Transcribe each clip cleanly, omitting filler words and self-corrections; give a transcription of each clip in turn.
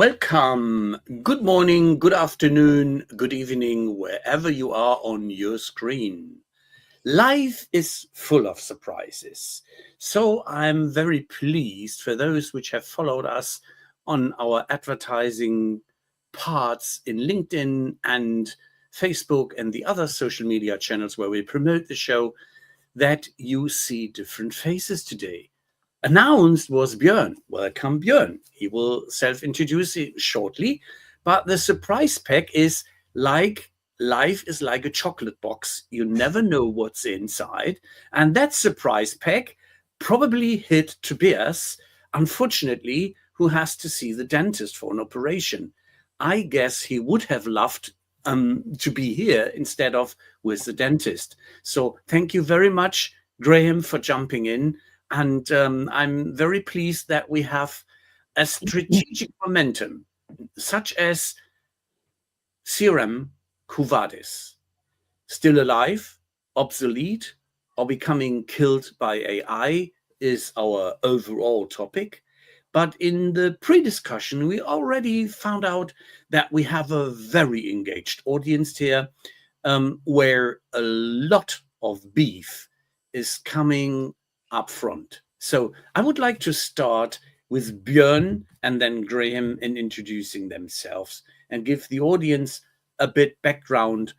Welcome. Good morning, good afternoon, good evening, wherever you are on your screen. Life is full of surprises. So I'm very pleased for those which have followed us on our advertising parts in LinkedIn and Facebook and the other social media channels where we promote the show, that you see different faces today. Announced was Björn. Welcome, Björn. He will self-introduce shortly, but the surprise pack is like life is like a chocolate box. You never know what's inside. And that surprise pack probably hit Tobias, unfortunately, who has to see the dentist for an operation. I guess he would have loved to be here instead of with the dentist. So thank you very much, Graham, for jumping in. And I'm very pleased that we have a strategic momentum, such as CRM Quo Vadis, still alive, obsolete, or becoming killed by AI is our overall topic. But in the pre-discussion, we already found out that we have a very engaged audience here, where a lot of beef is coming up front. So I would like to start with Björn and then Graham in introducing themselves and give the audience a bit background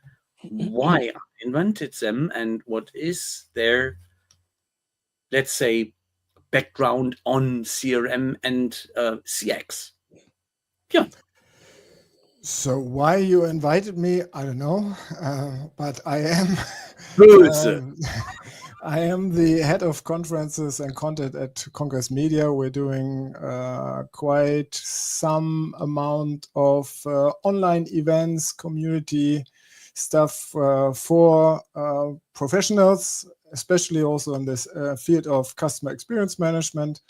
why I invented them and what is their, let's say, background on CRM and CX. Yeah. So why you invited me, I don't know, but I am I am the head of conferences and content at Congress Media. We're doing quite some amount of online events, community stuff for professionals, especially also in this field of customer experience management.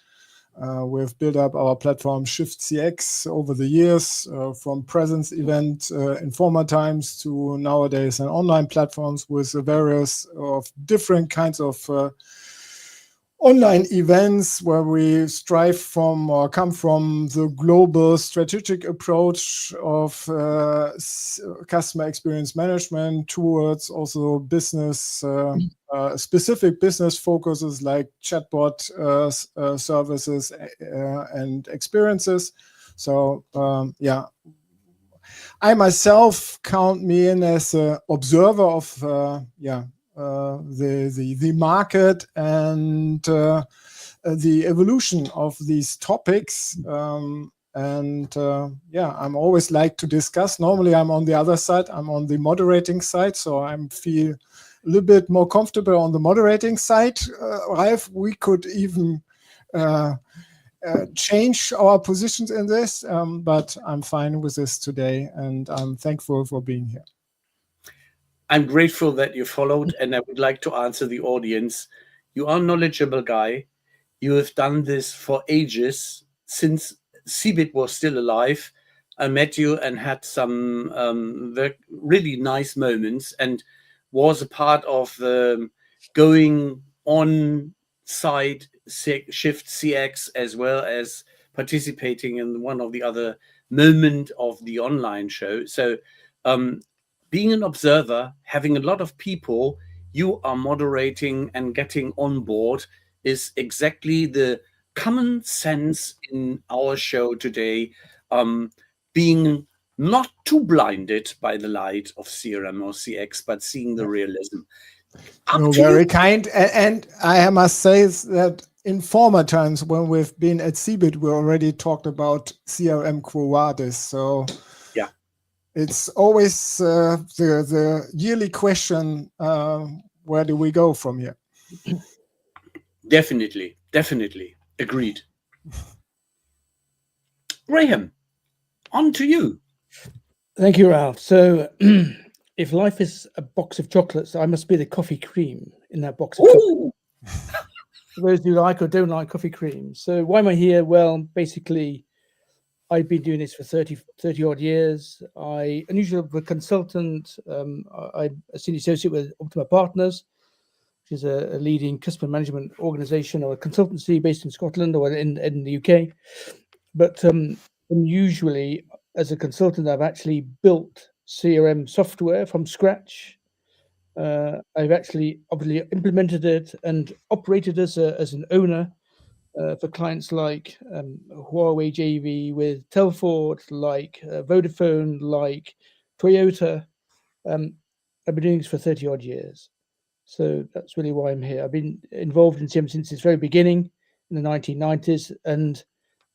We've built up our platform Ist CX over the years, from presence event in former times to nowadays an online platforms with various of different kinds of online events where we strive from or come from the global strategic approach of customer experience management towards also business specific business focuses like chatbot services and experiences. So I myself count me in as an observer of the market and the evolution of these topics. I'm always like to discuss. Normally I'm on the other side, I'm on the moderating side, so I feel a little bit more comfortable on the moderating side. Ralf, we could even change our positions in this, but I'm fine with this today and I'm thankful for being here. I'm grateful that you followed, and I would like to answer the audience. You are a knowledgeable guy. You have done this for ages, since CeBIT was still alive. I met you and had some really nice moments and was a part of the going on site Shift CX, as well as participating in one of the other moment of the online show. So being an observer, having a lot of people you are moderating and getting on board is exactly the common sense in our show today, being not too blinded by the light of CRM or CX, but seeing the realism. Very kind. And I must say that in former times when we've been at CeBIT, we already talked about CRM Quo Vadis. So yeah, it's always the yearly question, where do we go from here? Definitely. Agreed. Graham, on to you. Thank you, Ralph. So if life is a box of chocolates, I must be the coffee cream in that box of chocolates. For those who like or don't like coffee cream. So why am I here? Well, basically, I've been doing this for 30 odd years. I unusually a consultant. I'm a senior associate with Optima Partners, which is a leading customer management organization or a consultancy based in Scotland or in the UK. But unusually, as a consultant, I've actually built CRM software from scratch. I've actually obviously implemented it and operated as an owner for clients like Huawei JV with Telford, like Vodafone, like Toyota. I've been doing this for 30 odd years. So that's really why I'm here. I've been involved in CRM since its very beginning in the 1990s and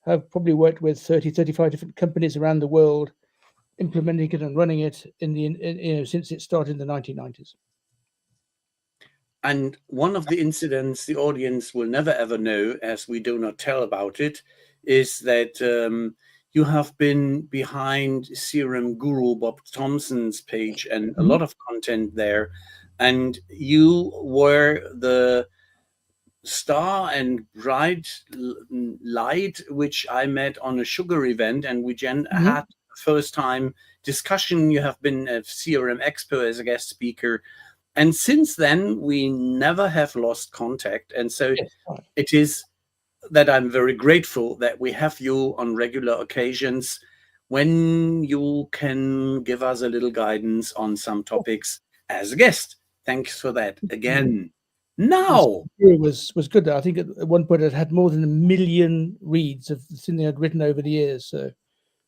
have probably worked with 30, 35 different companies around the world, implementing it and running it since it started in the 1990s. And one of the incidents the audience will never ever know, as we do not tell about it, is that you have been behind CRM guru Bob Thompson's page and a lot of content there. And you were the star and bright light, which I met on a sugar event, and we had first time discussion. You have been a CRM expert as a guest speaker. And since then, we never have lost contact. And so it is that I'm very grateful that we have you on regular occasions when you can give us a little guidance on some topics as a guest. Thanks for that again. Now, it was good. I think at one point it had more than 1 million reads of something I'd written over the years. So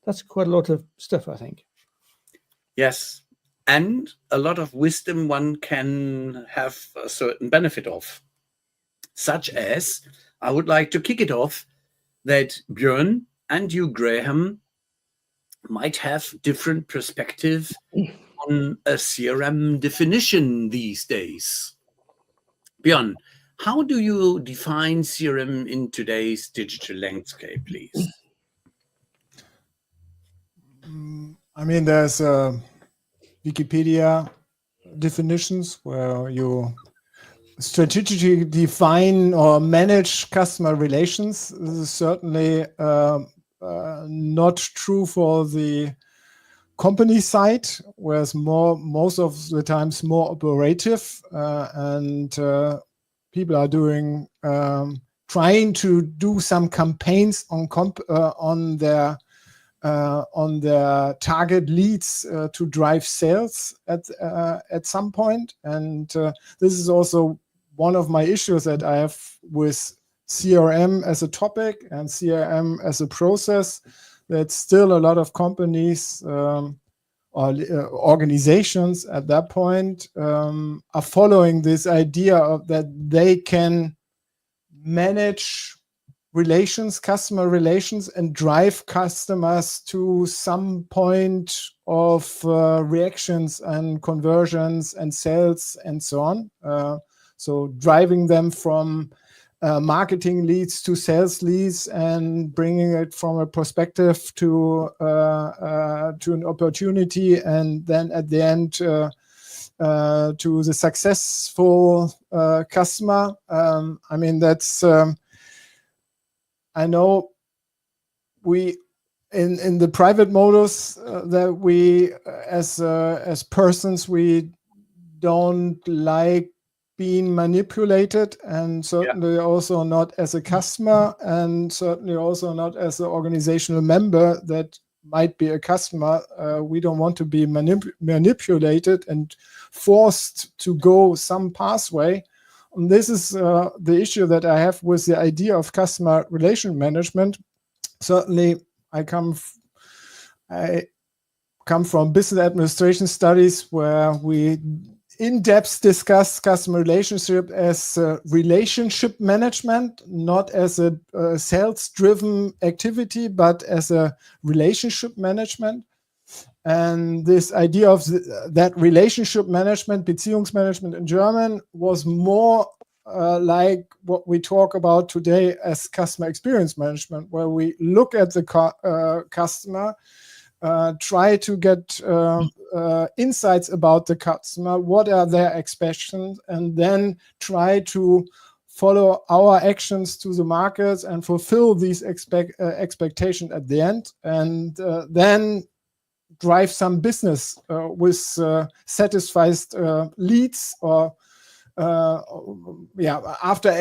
that's quite a lot of stuff, I think. Yes. And a lot of wisdom one can have a certain benefit of, such as, I would like to kick it off, that Björn and you, Graham, might have different perspective on a CRM definition these days. Björn, how do you define CRM in today's digital landscape, please? I mean, there's Wikipedia definitions where you strategically define or manage customer relations. This is certainly not true for the company side, whereas most of the times more operative and people are doing trying to do some campaigns on their target leads to drive sales at some point. And this is also one of my issues that I have with CRM as a topic and CRM as a process, that still a lot of companies or organizations at that point are following this idea of that they can manage customer relations, and drive customers to some point of reactions and conversions and sales and so on. So driving them from marketing leads to sales leads and bringing it from a perspective to an opportunity, and then at the end to the successful customer. I mean, that's I know we in the private modus that we as persons, we don't like being manipulated, and certainly also not as a customer, and certainly also not as an organizational member that might be a customer. We don't want to be manipulated and forced to go some pathway. And this is the issue that I have with the idea of customer relation management. Certainly, I come from business administration studies, where we in-depth discuss customer relationship as relationship management, not as a sales-driven activity, but as a relationship management. And this idea of that relationship management, Beziehungsmanagement in German, was more like what we talk about today as customer experience management, where we look at the customer, try to get insights about the customer, what are their expectations, and then try to follow our actions to the markets and fulfill these expectations at the end, and then drive some business with satisfied leads or after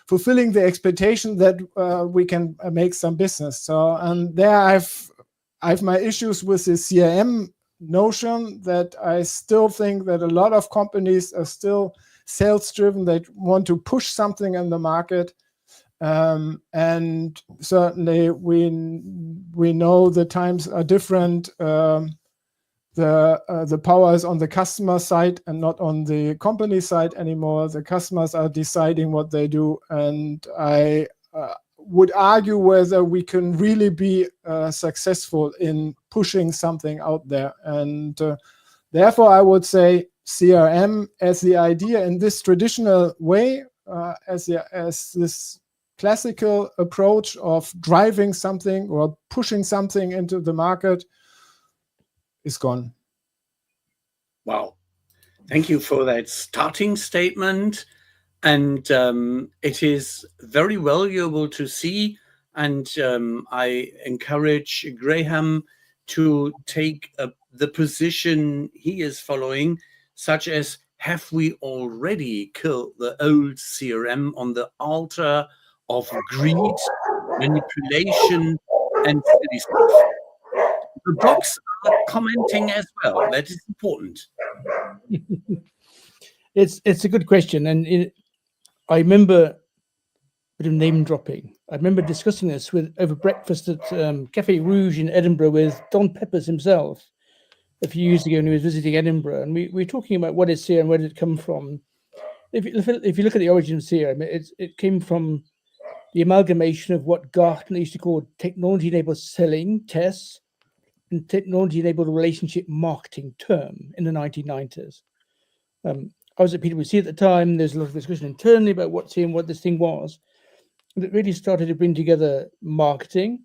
fulfilling the expectation that we can make some business. So, and there I've my issues with the CRM notion, that I still think that a lot of companies are still sales driven. They want to push something in the market. And certainly we know the times are different. The power is on the customer side and not on the company side anymore. The customers are deciding what they do, and I would argue whether we can really be successful in pushing something out there. And therefore, I would say CRM as the idea in this traditional way, as this classical approach of driving something or pushing something into the market, is gone. Wow. Thank you for that starting statement. And it is very valuable to see. And I encourage Graham to take the position he is following, such as, have we already killed the old CRM on the altar of greed, manipulation, and silly stuff? The box are commenting as well. That is important. It's a good question, and I remember a bit of name dropping. I remember discussing this over breakfast at Café Rouge in Edinburgh with Don Peppers himself a few years ago when he was visiting Edinburgh, and we were talking about what is CRM, where did it come from. If you look at the origin of CRM, it came from the amalgamation of what Gartner used to call technology-enabled selling, TESS, and technology-enabled relationship marketing term in the 1990s. I was at PwC at the time. There's a lot of discussion internally about what this thing was. And it really started to bring together marketing,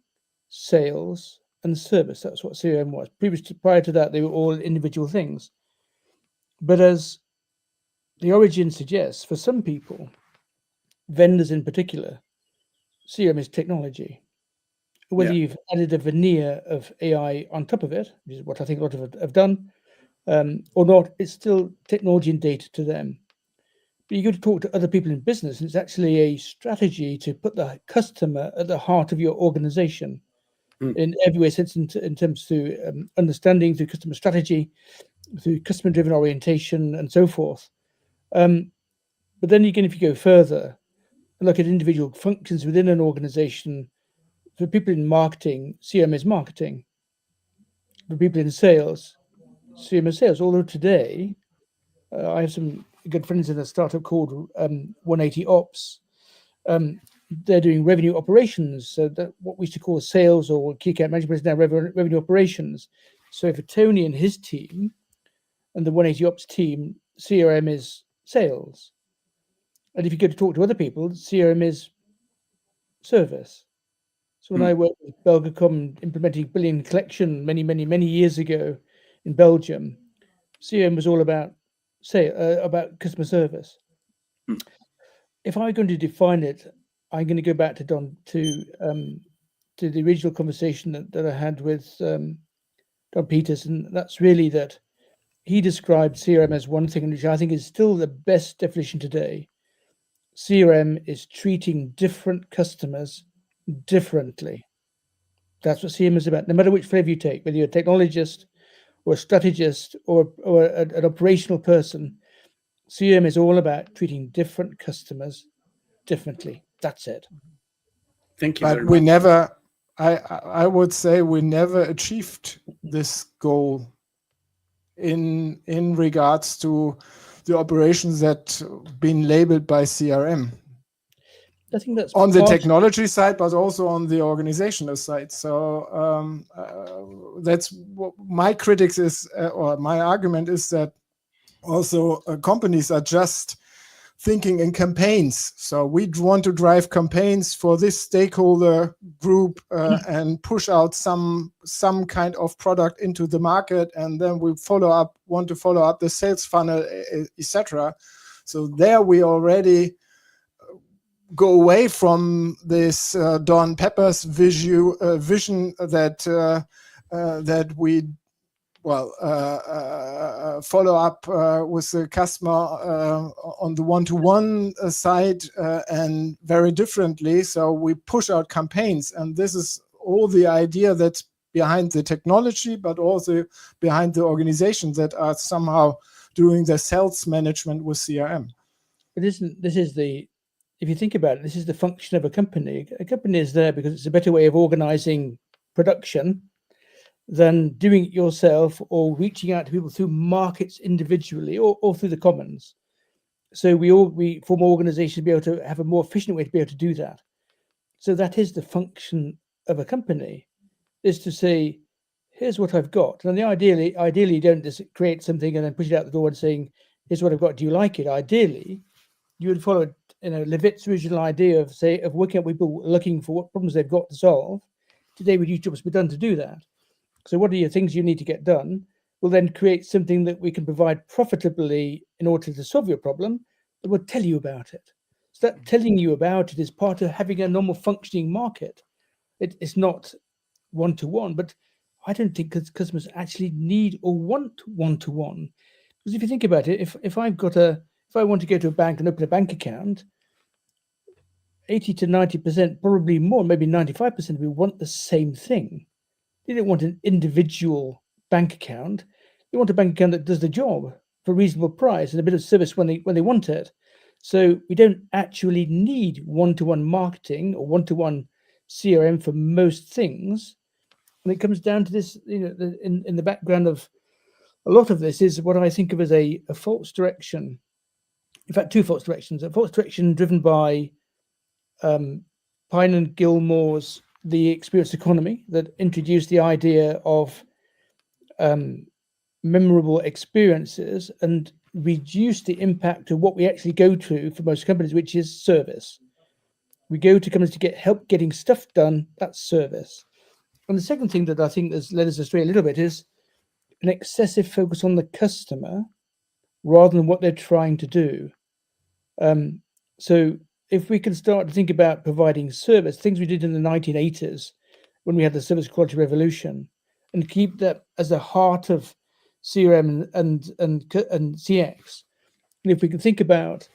sales, and service. That's what CRM was. Prior to that, they were all individual things. But as the origin suggests, for some people, vendors in particular, CRM is technology. Whether you've added a veneer of AI on top of it, which is what I think a lot of it have done, or not, it's still technology and data to them. But you go to talk to other people in business, and it's actually a strategy to put the customer at the heart of your organization in every way, sense, in terms to understanding, through customer strategy, through customer-driven orientation, and so forth. But then again, if you go further and look at individual functions within an organization, for people in marketing, CRM is marketing. For people in sales, CRM is sales. Although today, I have some good friends in a startup called 180 Ops. They're doing revenue operations. So that what we used to call sales or key account management is now revenue operations. So for Tony and his team and the 180 Ops team, CRM is sales. And if you go to talk to other people, CRM is service. So when I worked with Belgacom implementing billing collection many years ago in Belgium, CRM was all about customer service. If I'm going to define it, I'm going to go back to the original conversation that I had with Don Peters, and that's really that he described CRM as one thing, which I think is still the best definition today. CRM is treating different customers differently. That's what CRM is about, no matter which flavor you take, whether you're a technologist or a strategist or an operational person. CRM is all about treating different customers differently. That's it. Thank you But very we much. never, I would say we never achieved this goal in regards to the operations that been labeled by CRM. I think that's on the technology side, but also on the organizational side. So that's what my critics is, or my argument is that also companies are just thinking in campaigns. So we want to drive campaigns for this stakeholder group and push out some kind of product into the market, and then we want to follow up the sales funnel, etc. So there we already go away from this Don Peppers vision that we follow up with the customer on the one-to-one side and very differently. So we push out campaigns, and this is all the idea that's behind the technology, but also behind the organizations that are somehow doing the sales management with CRM. But if you think about it, this is the function of a company. A company is there because it's a better way of organizing production than doing it yourself or reaching out to people through markets individually or through the commons. So we form organizations to be able to have a more efficient way to be able to do that. So that is the function of a company, is to say, here's what I've got. And ideally you don't just create something and then push it out the door and saying, here's what I've got, do you like it? Ideally, you would follow Levitt's original idea of working out people looking for what problems they've got to solve. Today we use jobs to be done to do that. So what are your things you need to get done? We'll then create something that we can provide profitably in order to solve your problem, but we'll tell you about it. So that telling you about it is part of having a normal functioning market. It's not one-to-one, but I don't think customers actually need or want one-to-one. Because if you think about it, if I want to go to a bank and open a bank account, 80 to 90%, probably more, maybe 95% of people want the same thing. They don't want an individual bank account. They want a bank account that does the job for a reasonable price and a bit of service when they want it. So we don't actually need one-to-one marketing or one-to-one CRM for most things. And it comes down to this, in the background of a lot of this is what I think of as a false direction. In fact, two false directions. A false direction driven by Pine and Gilmore's The Experience Economy, that introduced the idea of memorable experiences and reduced the impact of what we actually go to for most companies, which is service. We go to companies to get help getting stuff done. That's service. And the second thing that I think has led us astray a little bit is an excessive focus on the customer rather than what they're trying to do. So if we can start to think about providing service, things we did in the 1980s when we had the service quality revolution, and keep that as the heart of CRM and CX. And if we can think about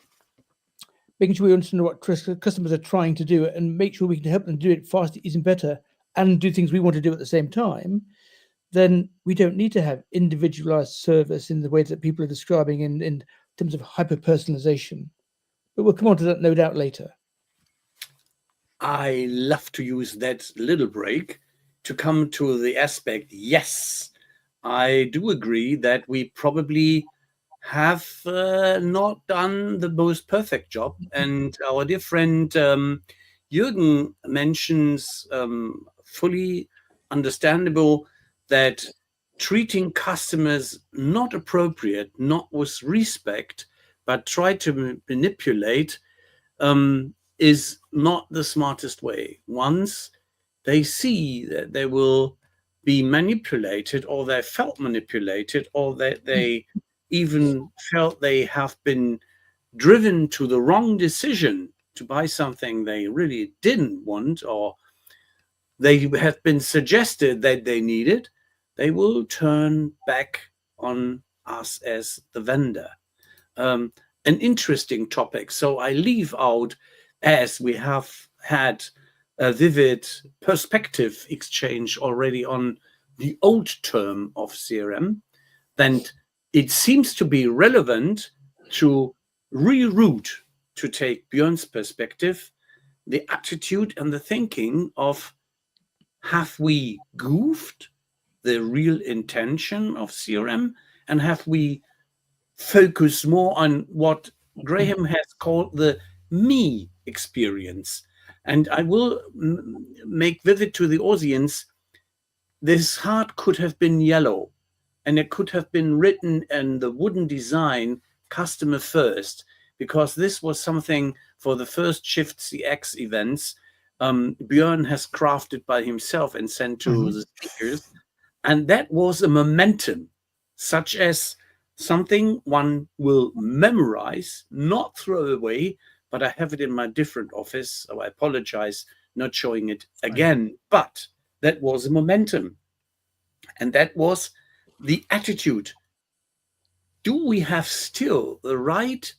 making sure we understand what customers are trying to do and make sure we can help them do it faster, easier, and better, and do things we want to do at the same time, then we don't need to have individualized service in the way that people are describing in terms of hyper-personalization. But we'll come on to that, no doubt, later. I love to use that little break to come to the aspect. Yes, I do agree that we probably have not done the most perfect job. And our dear friend Jürgen mentions fully understandable that treating customers not appropriate, not with respect, but try to manipulate is not the smartest way. Once they see that they will be manipulated, or they felt manipulated, or that they even felt they have been driven to the wrong decision to buy something they really didn't want, or they have been suggested that they needed, they will turn back on us as the vendor. An interesting topic. So I leave out, as we have had a vivid perspective exchange already on the old term of CRM, then it seems to be relevant to reroute, to take Björn's perspective, the attitude and the thinking of, have we goofed the real intention of CRM, and have we focused more on what Graham has called the me experience? And I will make vivid to the audience, this heart could have been yellow, and it could have been written in the wooden design, customer first, because this was something for the first Shift CX events Björn has crafted by himself and sent to the speakers. And that was a momentum, such as something one will memorize, not throw away, but I have it in my different office, so I apologize not showing it again. But that was a momentum. And that was the attitude. Do we have still the right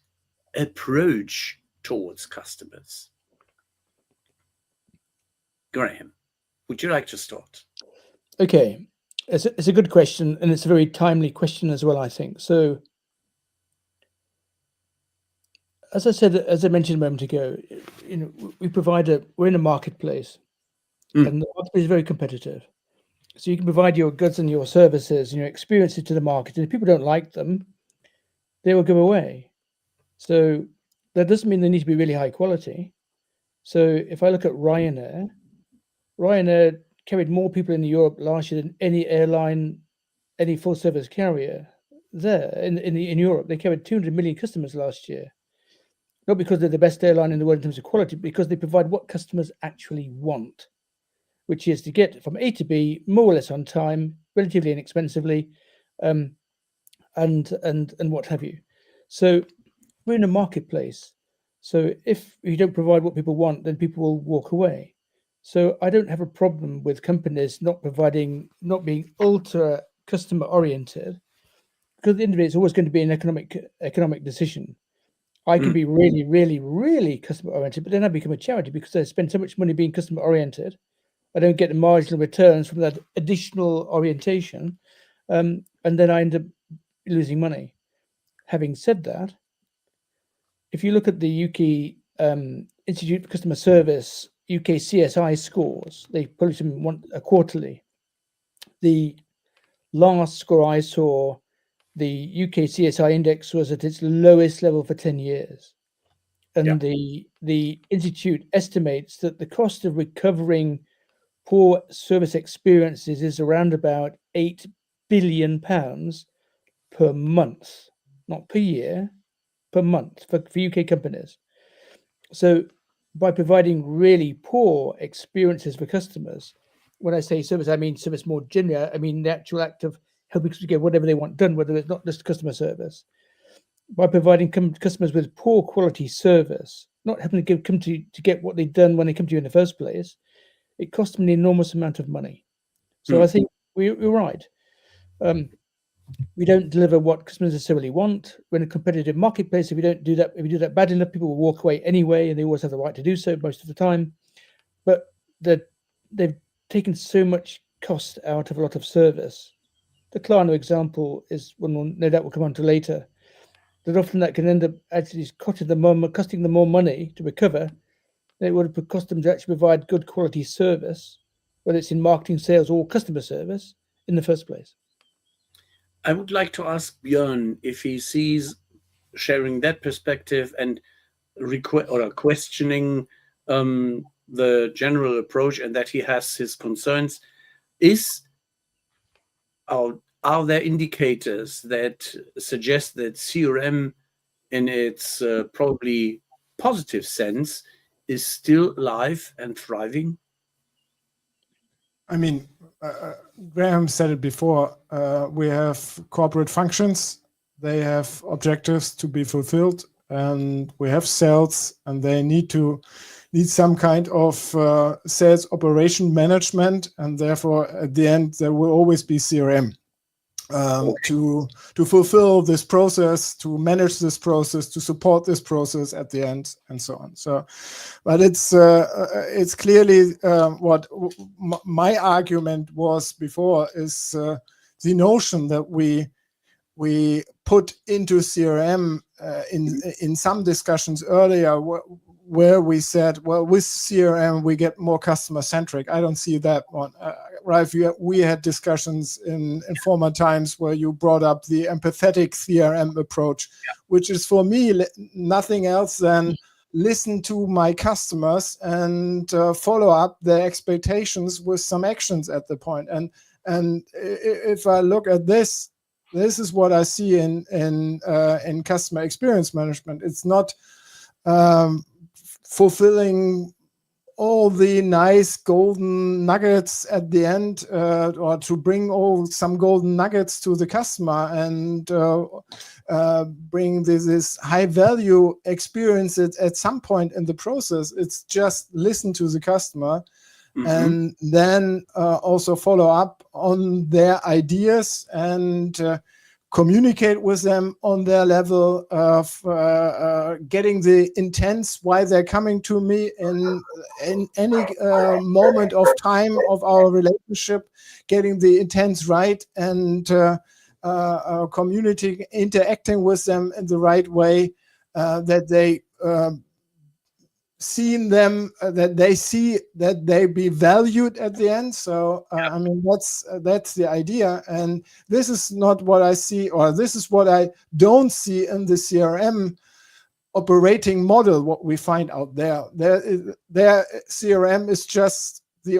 approach towards customers? Graham, would you like to start? Okay, it's a good question, and it's a very timely question as well, I think. So, as I mentioned a moment ago, we're in a marketplace, and the marketplace is very competitive. So you can provide your goods and your services and your experiences to the market, and if people don't like them, they will go away. So that doesn't mean they need to be really high quality. So if I look at Ryanair carried more people in Europe last year than any airline, any full service carrier there in Europe. They carried 200 million customers last year. Not because they're the best airline in the world in terms of quality, because they provide what customers actually want, which is to get from A to B more or less on time, relatively inexpensively, and what have you. So we're in a marketplace. So if you don't provide what people want, then people will walk away. So I don't have a problem with companies not being ultra customer oriented, because at the end of it, it's always going to be an economic decision. I can be really, really, really customer oriented, but then I become a charity because I spend so much money being customer oriented. I don't get the marginal returns from that additional orientation, and then I end up losing money. Having said that, if you look at the UK Institute for Customer Service UK CSI scores, they publish them quarterly. The last score I saw, the UK CSI index was at its lowest level for 10 years. And the Institute estimates that the cost of recovering poor service experiences is around about £8 billion per month, not per year, per month for UK companies. So by providing really poor experiences for customers, when I say service, I mean service more generally. I mean the actual act of helping to get whatever they want done, whether it's not just customer service. By providing customers with poor quality service, not having to come to get what they've done when they come to you in the first place, it costs them an enormous amount of money. So I think we're right. We don't deliver what customers necessarily want. We're in a competitive marketplace. If we do that bad enough, people will walk away anyway, and they always have the right to do so most of the time. But they've taken so much cost out of a lot of service. The Klarna example is one no doubt we'll come on to later. That often that can end up actually costing them more money to recover than it would have cost them to actually provide good quality service, whether it's in marketing, sales, or customer service in the first place. I would like to ask Björn if he sees sharing that perspective and questioning the general approach, and that he has his concerns. Are there indicators that suggest that CRM, in its probably positive sense, is still alive and thriving? I mean, Graham said it before. We have corporate functions. They have objectives to be fulfilled, and we have sales, and they need some kind of sales operation management, and therefore, at the end, there will always be CRM to fulfill this process, to manage this process, to support this process at the end, and so on. So, but it's clearly what my argument was before is the notion that we put into CRM in some discussions earlier where we said, well, with CRM we get more customer centric. I don't see that one. Ralph, we had discussions in former times where you brought up the empathetic CRM approach, which is for me nothing else than listen to my customers and follow up their expectations with some actions at the point. And if I look at this is what I see in customer experience management. It's not fulfilling all the nice golden nuggets at the end, or to bring some golden nuggets to the customer and bring this high value experience at some point in the process. It's just listen to the customer and then also follow up on their ideas and communicate with them on their level of getting the intents why they're coming to me in any moment of time of our relationship, getting the intents right, and community interacting with them in the right way, that they seeing them, that they see that they be valued at the end. So I mean, that's the idea, and this is not what I see, or this is what I don't see in the CRM operating model. What we find out there CRM is just the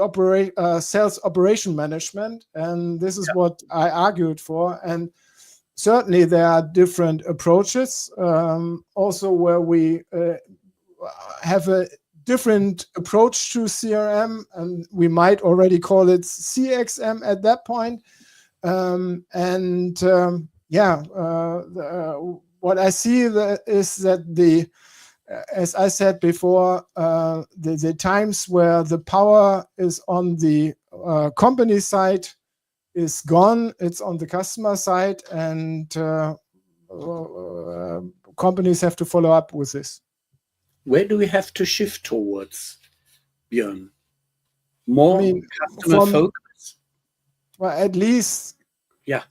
sales operation management, and this is what I argued for. And certainly there are different approaches, also where we have a different approach to CRM, and we might already call it CXM at that point. What I see is that as I said before, the times where the power is on the company side is gone. It's on the customer side, and companies have to follow up with this. Where do we have to shift towards, Björn? More customer focus? Well, at least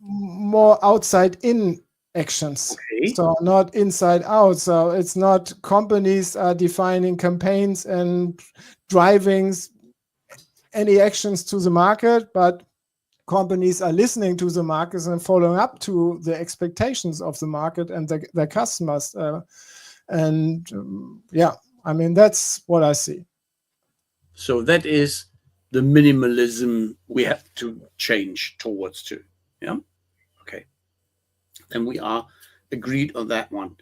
more outside-in actions. Okay. So not inside out. So it's not companies are defining campaigns and driving any actions to the market, but companies are listening to the markets and following up to the expectations of the market and their customers. I mean, that's what I see. So that is the minimalism we have to change towards too. Yeah. Okay. Then we are agreed on that one.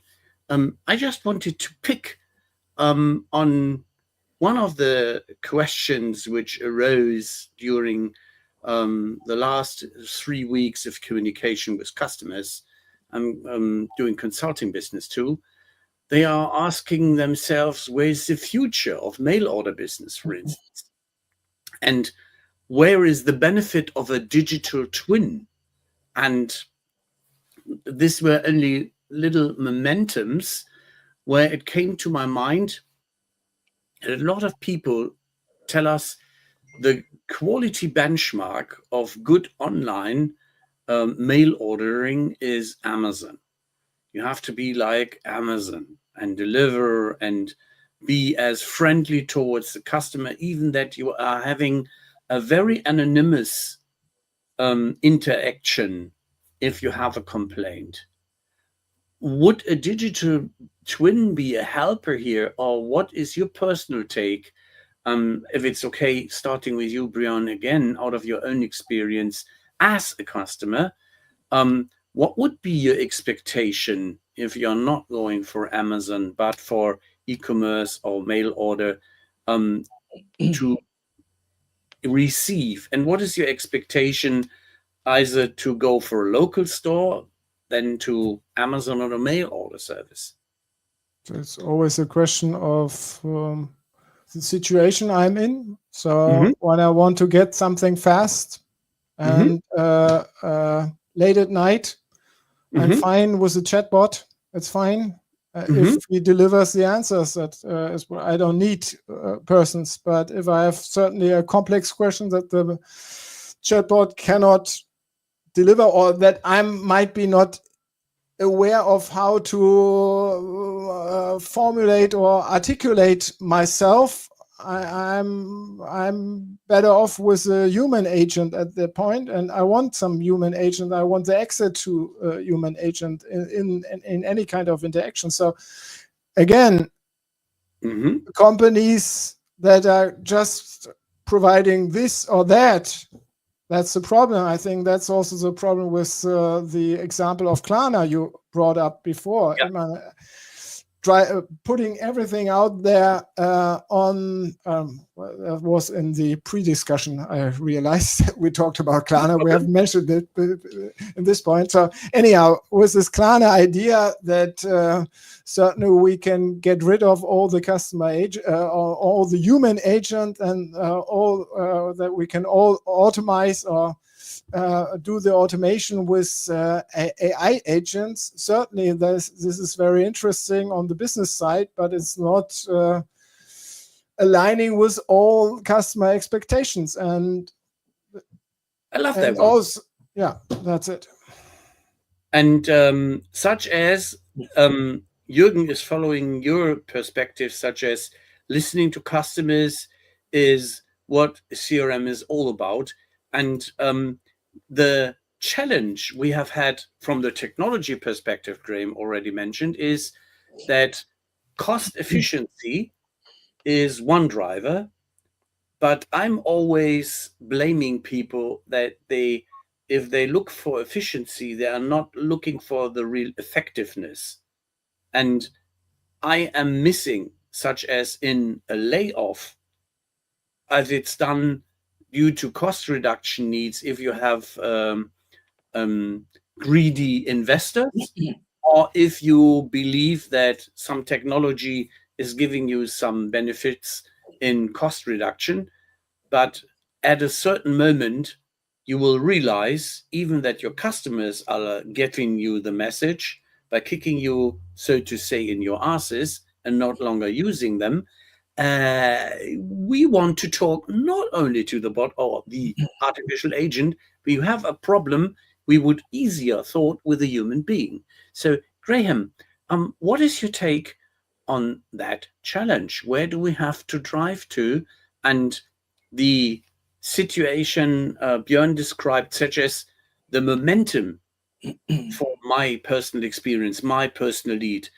I just wanted to pick on one of the questions which arose during the last 3 weeks of communication with customers. I'm doing consulting business too. They are asking themselves, where's the future of mail order business, for instance? And where is the benefit of a digital twin? And these were only little momentums where it came to my mind. A lot of people tell us the quality benchmark of good online mail ordering is Amazon. You have to be like Amazon and deliver and be as friendly towards the customer, even that you are having a very anonymous interaction if you have a complaint. Would a digital twin be a helper here, or what is your personal take? If it's okay, starting with you, Björn, again, out of your own experience as a customer, what would be your expectation if you're not going for Amazon, but for e-commerce or mail order to receive? And what is your expectation either to go for a local store, then to Amazon or a mail order service? So it's always a question of the situation I'm in. So when I want to get something fast and late at night, I'm fine with the chatbot. It's fine. If he delivers the answers, that is what I don't need persons. But if I have certainly a complex question that the chatbot cannot deliver, or that I might be not aware of how to formulate or articulate myself, I'm better off with a human agent at that point, and I want some human agent. I want the access to a human agent in any kind of interaction. So again, companies that are just providing this or that, that's the problem. I think that's also the problem with the example of Klarna you brought up before. Yeah. putting everything out there on. That was in the pre-discussion. I realized we talked about Klarna. We haven't mentioned it in this point. So anyhow, with this Klarna idea that certainly we can get rid of all the customer all the human agent, and all that we can all automate or do the automation with AI agents. Certainly, this is very interesting on the business side, but it's not aligning with all customer expectations. And I love that and one. also, yeah, that's it. And such as Jürgen is following your perspective, such as listening to customers is what CRM is all about. And the challenge we have had from the technology perspective, Graham already mentioned, is that cost efficiency is one driver, but I'm always blaming people that if they look for efficiency, they are not looking for the real effectiveness. And I am missing, such as in a layoff, as it's done due to cost reduction needs, if you have greedy investors, or if you believe that some technology is giving you some benefits in cost reduction, but at a certain moment, you will realize even that your customers are getting you the message by kicking you, so to say, in your asses and not longer using them. We want to talk not only to the bot or the artificial agent, but you have a problem we would easier thought with a human being. So, Graham, what is your take on that challenge? Where do we have to drive to? And the situation Björn described, such as the momentum for my personal experience, my personal lead,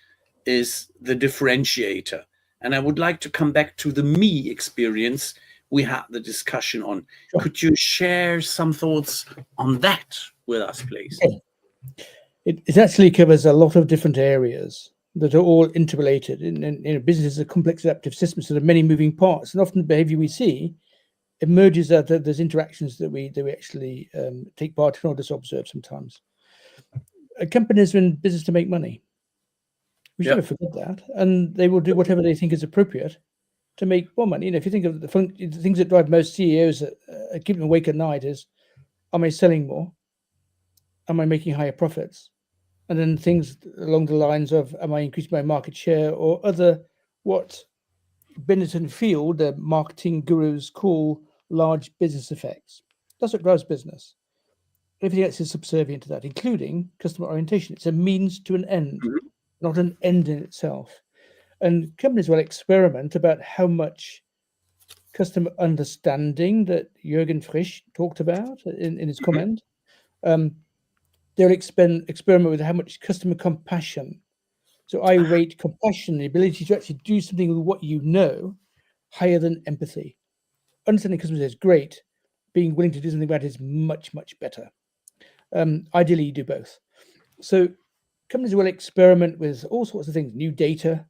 is the differentiator. And I would like to come back to the me experience we had the discussion on. Sure. Could you share some thoughts on that with us, please? Okay. It actually covers a lot of different areas that are all interrelated. In a business is a complex adaptive system, so there are many moving parts, and often the behavior we see emerges out of those interactions that we actually take part in or just observe sometimes. Companies are in business to make money. We should never forget that, and they will do whatever they think is appropriate to make more money. If you think of the things that drive most CEOs that keep them awake at night is, am I selling more? Am I making higher profits? And then things along the lines of, am I increasing my market share, or other what Bennett and Field, the marketing gurus, call large business effects. That's what drives business. Everything else is subservient to that, including customer orientation. It's a means to an end, not an end in itself. And companies will experiment about how much customer understanding that Jürgen Frisch talked about in his comment. They'll experiment with how much customer compassion. So I rate compassion, the ability to actually do something with what you know, higher than empathy. Understanding customers is great. Being willing to do something about it is much, much better. Ideally, you do both. So companies will experiment with all sorts of things: new data,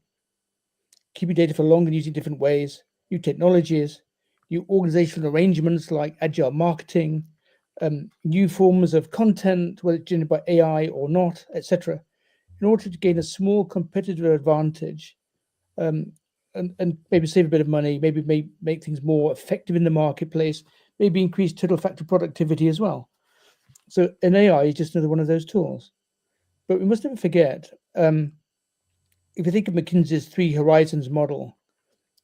keeping data for long and using different ways, new technologies, new organizational arrangements like agile marketing, new forms of content, whether it's generated by AI or not, etc., in order to gain a small competitive advantage and maybe save a bit of money, maybe make things more effective in the marketplace, maybe increase total factor productivity as well. So an AI is just another one of those tools. But we must never forget, if you think of McKinsey's 3 horizons model,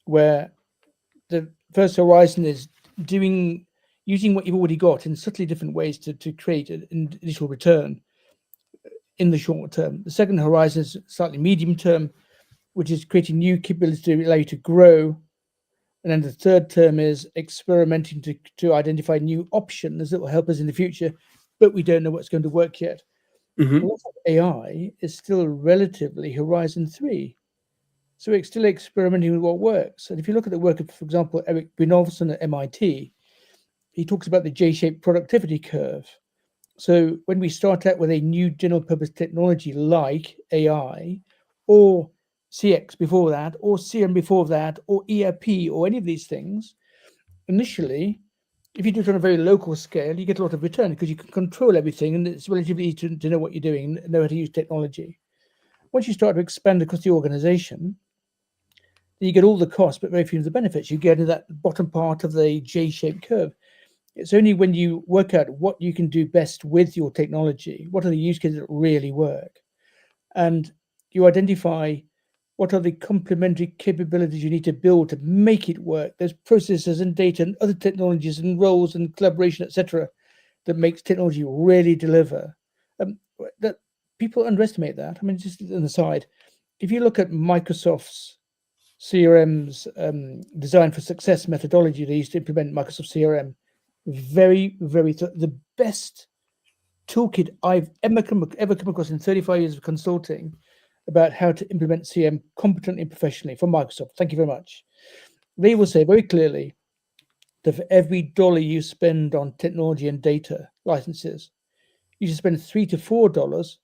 where the first horizon is using what you've already got in subtly different ways to create an initial return in the short term. The second horizon is slightly medium term, which is creating new capabilities to allow you to grow. And then the third term is experimenting to identify new options that will help us in the future, but we don't know what's going to work yet. AI is still relatively horizon 3. So we're still experimenting with what works. And if you look at the work of, for example, Eric Brynjolfsson at MIT, he talks about the J-shaped productivity curve. So when we start out with a new general purpose technology like AI, or CX before that, or CRM before that, or ERP, or any of these things, initially, if you do it on a very local scale, you get a lot of return because you can control everything, and it's relatively easy to know what you're doing, know how to use technology. Once you start to expand across the organization, you get all the costs, but very few of the benefits. You get into that bottom part of the J-shaped curve. It's only when you work out what you can do best with your technology, what are the use cases that really work, and you identify what are the complementary capabilities you need to build to make it work. There's processes and data and other technologies and roles and collaboration, etc., that makes technology really deliver. That people underestimate that. I mean, just an aside, if you look at Microsoft's CRM's design for success methodology they used to implement Microsoft CRM, the best toolkit I've ever come across in 35 years of consulting about how to implement CRM competently and professionally from Microsoft. Thank you very much. They will say very clearly that for every dollar you spend on technology and data licenses, you should spend $3 to $4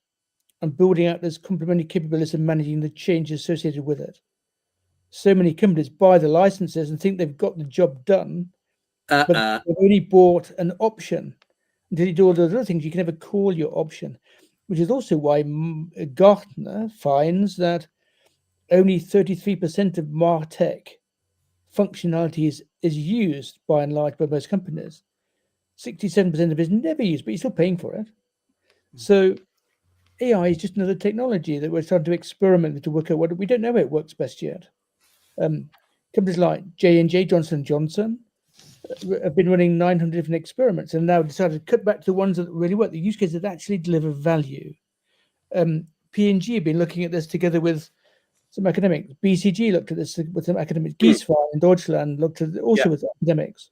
on building out those complementary capabilities and managing the changes associated with it. So many companies buy the licenses and think they've got the job done, but they've only bought an option. Until you do all those other things, you can never call your option, which is also why Gartner finds that only 33% of MarTech functionality is used by and large by most companies. 67% of it is never used, but you're still paying for it. So AI is just another technology that we're starting to experiment with to work out what we don't know how it works best yet. Companies like J&J, Johnson & Johnson, have been running 900 different experiments and now decided to cut back to the ones that really work, the use cases that actually deliver value. P&G have been looking at this together with some academics. BCG looked at this with some academics. Gieswein in Deutschland looked at it also with academics.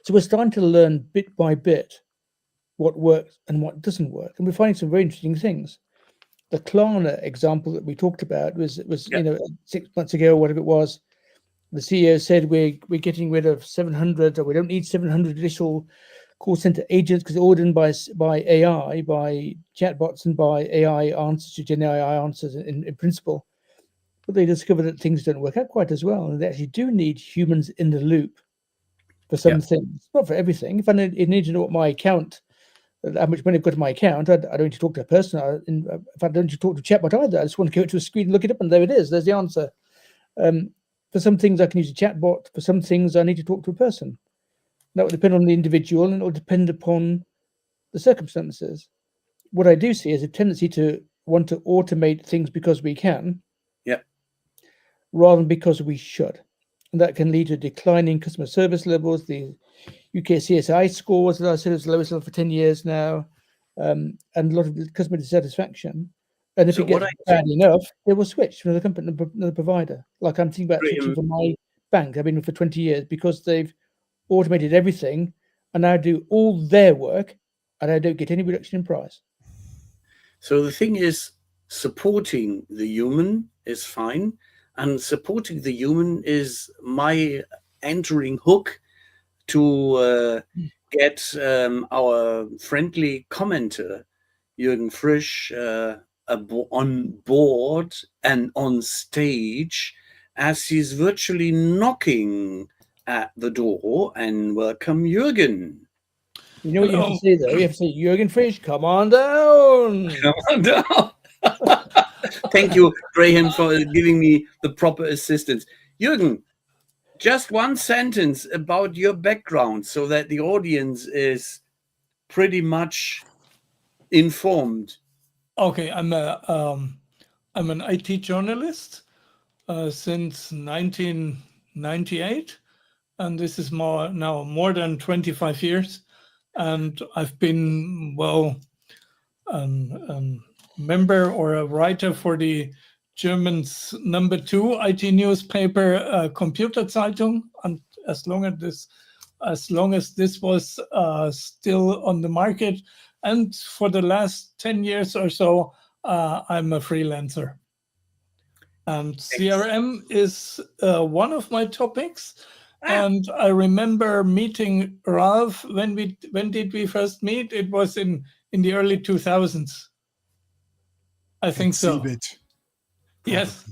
So we're starting to learn bit by bit what works and what doesn't work. And we're finding some very interesting things. The Klarna example that we talked about was 6 months ago, or whatever it was. The CEO said we're getting rid of 700, or we don't need 700 additional call center agents because they're all done by AI, by chatbots and by AI answers, Gen AI answers in principle. But they discovered that things don't work out quite as well. And they actually do need humans in the loop for some things, not for everything. If I need to know what my account, how much money I've got in my account, I don't need to talk to a person. If I don't need to talk to a chatbot either, I just want to go to a screen and look it up, and there it is. There's the answer. For some things, I can use a chatbot. For some things, I need to talk to a person. That will depend on the individual, and it will depend upon the circumstances. What I do see is a tendency to want to automate things because we can, rather than because we should. And that can lead to declining customer service levels. The UK CSI scores, as I said, is the lowest level for 10 years now, and a lot of customer dissatisfaction. And if it gets bad enough, they will switch to another company, another provider. Like I'm thinking about switching from my bank I've been with for 20 years because they've automated everything and now do all their work and I don't get any reduction in price. So the thing is, supporting the human is fine, and supporting the human is my entering hook to get our friendly commenter, Jürgen Frisch, on board and on stage as he's virtually knocking at the door. And welcome, Jürgen. You know what you have to say, though? You have to say, Jürgen Frisch, come on down. Come on down. Thank you, Graham, for giving me the proper assistance. Jürgen, just one sentence about your background so that the audience is pretty much informed. Okay, I'm an IT journalist since 1998, and this is now more than 25 years. And I've been, member or a writer for the German's #2 IT newspaper, Computerzeitung, and as long as this was still on the market. And for the last 10 years or so, I'm a freelancer. And CRM is one of my topics. And I remember meeting Ralph. When did we first meet? It was in the early 2000s. I think so. Yes.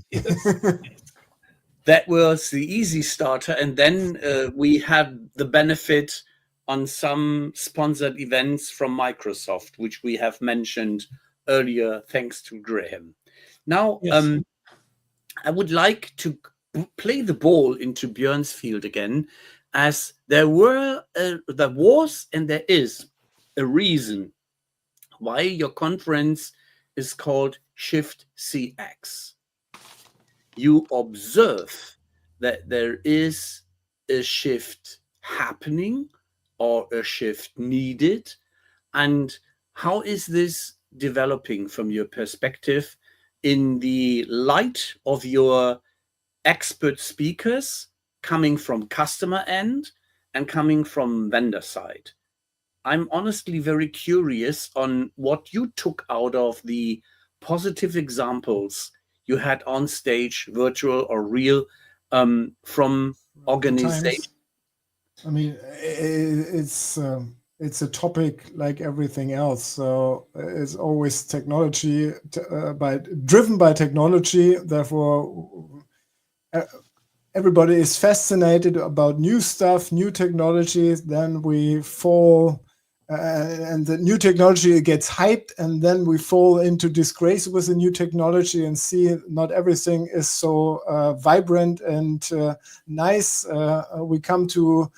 That was the easy starter. And then we had the benefit on some sponsored events from Microsoft, which we have mentioned earlier, thanks to Graham. Now, Yes. I would like to play the ball into Björn's field again, as there was and there is a reason why your conference is called Shift CX. You observe that there is a shift happening or a shift needed, and how is this developing from your perspective in the light of your expert speakers coming from customer end and coming from vendor side? I'm honestly very curious on what you took out of the positive examples you had on stage, virtual or real, from organization. I mean, it's a topic like everything else. So it's always technology, driven by technology. Therefore, everybody is fascinated about new stuff, new technologies. Then we fall, and the new technology gets hyped, and then we fall into disgrace with the new technology and see not everything is so vibrant and nice. We come to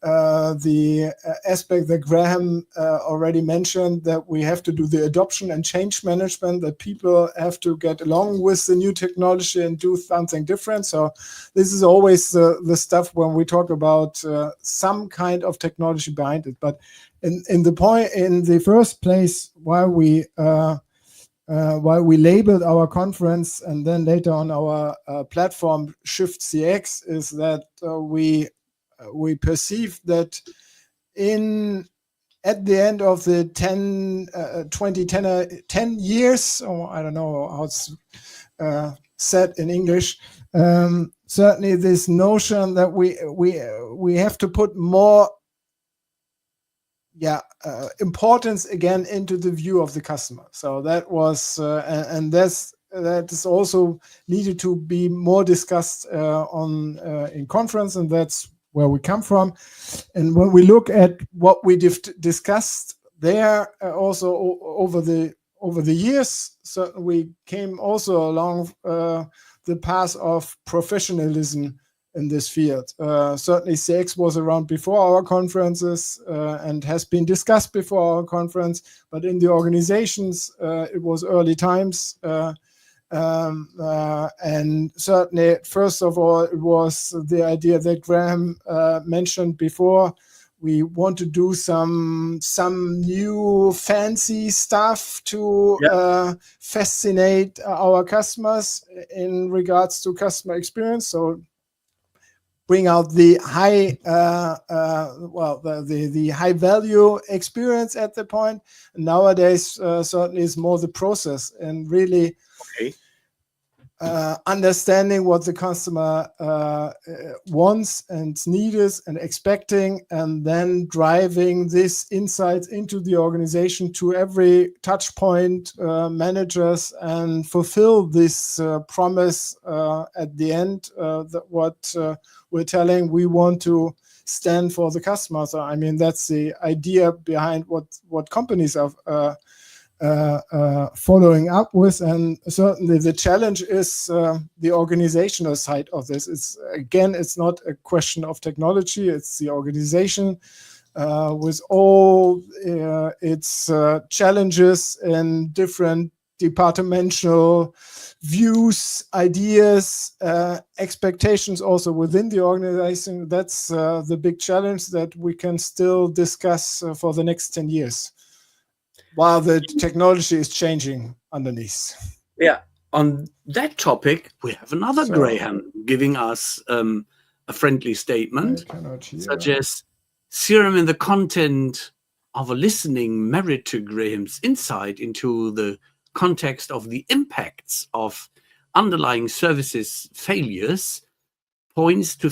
the aspect that Graham already mentioned, that we have to do the adoption and change management, that people have to get along with the new technology and do something different. So this is always the stuff when we talk about some kind of technology behind it. But in the first place, why we labeled our conference and then later on our platform Shift CX is that we perceive that at the end of the 10 years, or I don't know how it's said in English, certainly this notion that we have to put more importance again into the view of the customer. So that was and that is also needed to be more discussed in conference, and that's where we come from. And when we look at what we discussed there, also over the years, so we came also along the path of professionalism in this field. Certainly CX was around before our conferences and has been discussed before our conference, but in the organizations, it was early times. And certainly, first of all, it was the idea that Graham mentioned before. We want to do some new fancy stuff to fascinate our customers in regards to customer experience. So bring out the high, the high value experience at the point. Nowadays, certainly, is more the process and really. Okay. Understanding what the customer wants and needs and expecting, and then driving this insights into the organization to every touch point, managers, and fulfill this promise at the end that what we're telling we want to stand for the customer. So I mean, that's the idea behind what companies are following up with. And certainly the challenge is the organizational side of this. It's not a question of technology, it's the organization with all its challenges and different departmental views, ideas, expectations also within the organization. That's the big challenge that we can still discuss for the next 10 years. While the technology is changing underneath. Yeah, on that topic, we have another Graham giving us a friendly statement, such as CRM in the content of a listening merit to Graham's insight into the context of the impacts of underlying services failures points to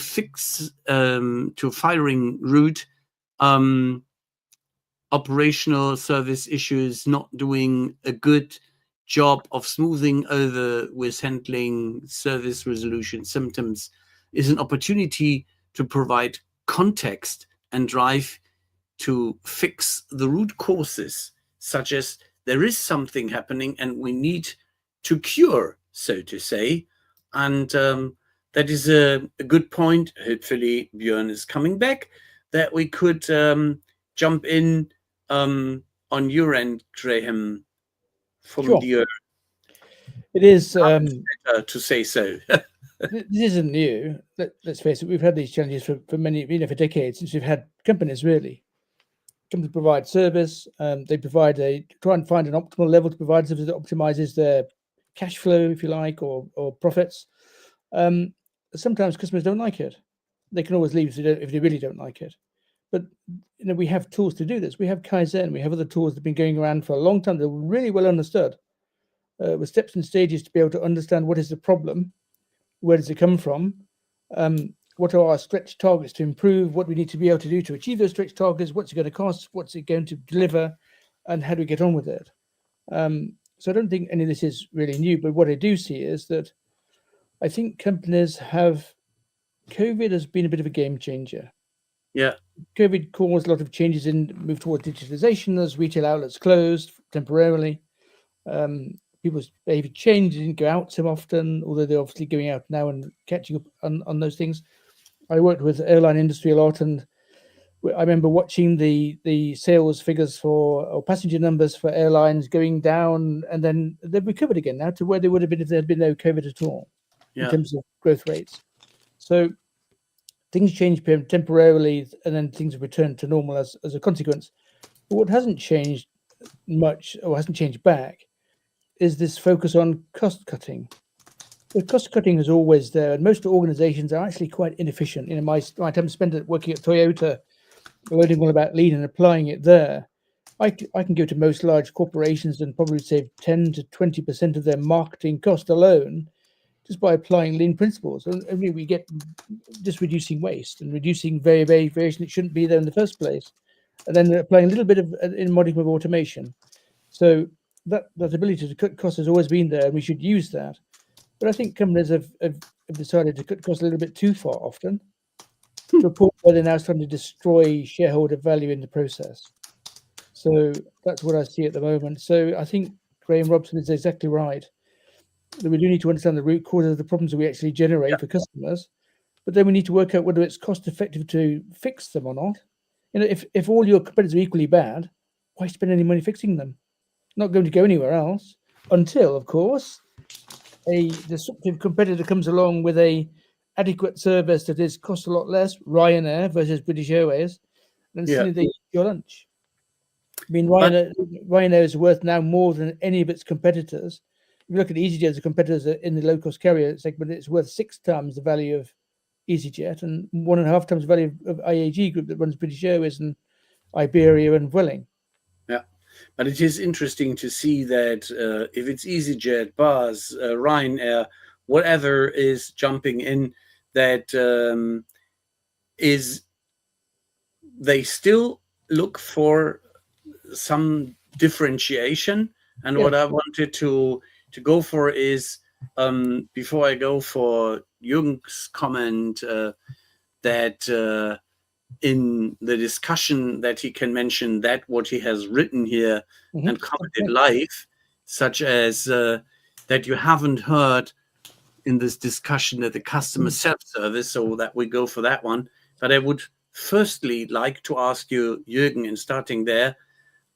firing root operational service issues not doing a good job of smoothing over with handling service resolution symptoms is an opportunity to provide context and drive to fix the root causes, such as there is something happening and we need to cure, so to say. And that is a good point. Hopefully Björn is coming back, that we could jump in on your end, Graham, from Sure. the It is. to say so. This isn't new. Let's face it. We've had these challenges for many, for decades, since we've had companies really come to provide service. They try and find an optimal level to provide service that optimizes their cash flow, if you like, or profits. Sometimes customers don't like it. They can always leave if they really don't like it. But we have tools to do this. We have Kaizen. We have other tools that have been going around for a long time. They're really well understood, with steps and stages to be able to understand what is the problem, where does it come from, what are our stretch targets to improve, what we need to be able to do to achieve those stretch targets, what's it going to cost, what's it going to deliver, and how do we get on with it. So I don't think any of this is really new, but what I do see is that I think companies COVID has been a bit of a game changer. Yeah. COVID caused a lot of changes in move towards digitalization as retail outlets closed temporarily. People's behavior changed, didn't go out so often, although they're obviously going out now and catching up on those things. I worked with the airline industry a lot, and I remember watching the sales figures or passenger numbers for airlines going down, and then they've recovered again now to where they would have been if there had been no COVID at all, in terms of growth rates. So things changed temporarily, and then things have returned to normal as a consequence. But what hasn't changed much, or hasn't changed back, is this focus on cost cutting. The cost cutting is always there, and most organizations are actually quite inefficient. My time spent working at Toyota, learning all about lean and applying it there. I can go to most large corporations and probably save 10 to 20% of their marketing cost alone just by applying lean principles. And we get just reducing waste and reducing variation that shouldn't be there in the first place, and then applying a little bit of in modicum of automation. So that ability to cut costs has always been there, and we should use that. But I think companies have decided to cut costs a little bit too far often, to a point where they're now starting to destroy shareholder value in the process. So that's what I see at the moment. So I think Graham Robson is exactly right, that we do need to understand the root causes of the problems that we actually generate for customers, but then we need to work out whether it's cost effective to fix them or not. If all your competitors are equally bad, why spend any money fixing them? Not going to go anywhere else until, of course, a disruptive competitor comes along with a adequate service that is cost a lot less, Ryanair versus British Airways, and suddenly they eat your lunch. I mean, Ryanair is worth now more than any of its competitors. If you look at EasyJet as a competitor in the low-cost carrier segment, it's worth 6 times the value of EasyJet and 1.5 times the value of IAG Group that runs British Airways and Iberia and Vueling. Yeah, but it is interesting to see that if it's EasyJet, Buzz, Ryanair, whatever is jumping in, that they still look for some differentiation. And what I wanted to go for is, before I go for Jürgen's comment, that in the discussion that he can mention that what he has written here and commented live, such as that you haven't heard in this discussion that the customer self-service, so that we go for that one. But I would firstly like to ask you, Jürgen, in starting there,